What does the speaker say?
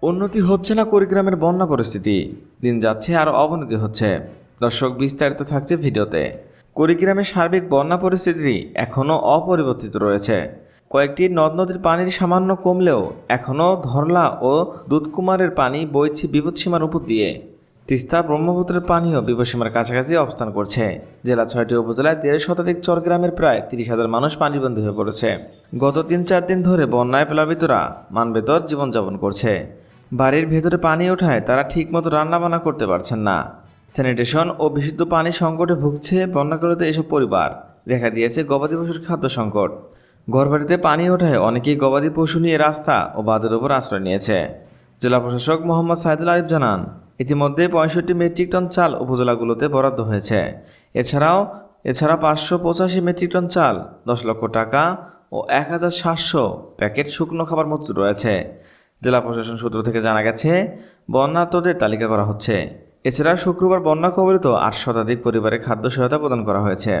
উন্নতি হচ্ছে না কুড়িগ্রামের বন্যা পরিস্থিতি, দিন যাচ্ছে আরও অবনতি হচ্ছে। দর্শক, বিস্তারিত থাকছে ভিডিওতে। কুড়িগ্রামের সার্বিক বন্যা পরিস্থিতি এখনও অপরিবর্তিত রয়েছে। কয়েকটি নদ নদীর পানির সামান্য কমলেও এখনও ধরলা ও দুধকুমারের পানি বইছে বিপদসীমার উপর দিয়ে। তিস্তা ব্রহ্মপুত্রের পানিও বিপদসীমার কাছাকাছি অবস্থান করছে। জেলা 6টি উপজেলায় 1.5 শতাধিক চরগ্রামের প্রায় 30,000 মানুষ পানিবন্দী হয়ে পড়েছে। গত 3-4 দিন ধরে বন্যায় প্লাবিতরা মানবেতর জীবনযাপন করছে। বাড়ির ভেতরে পানি ওঠায় তারা ঠিকমতো রান্নাবান্না করতে পারছেন না। স্যানিটেশন ও বিশুদ্ধ পানি সংকটে ভুগছে বন্যাকবলিত এসব পরিবার। দেখা দিয়েছে গবাদি পশুর খাদ্য সংকট। ঘরবাড়িতে পানি ওঠায় অনেকেই গবাদি পশু নিয়ে রাস্তা ও বাঁধের ওপর আশ্রয় নিয়েছে। জেলা প্রশাসক মোহাম্মদ সাইদুল আরিফ জানান, ইতিমধ্যে 65 মেট্রিক টন চাল উপজেলাগুলোতে বরাদ্দ হয়েছে। এছাড়া 585 মেট্রিক টন চাল, 10 লক্ষ টাকা ও 1700 প্যাকেট শুকনো খাবার মজুদ রয়েছে। জেলা প্রশাসন সূত্র থেকে জানা গেছে, বন্যার্তদের তালিকা করা হচ্ছে। এছাড়া শুক্রবার বন্যা কবলিত 8 শতাধিক পরিবারে খাদ্য সহায়তা প্রদান করা হয়েছে।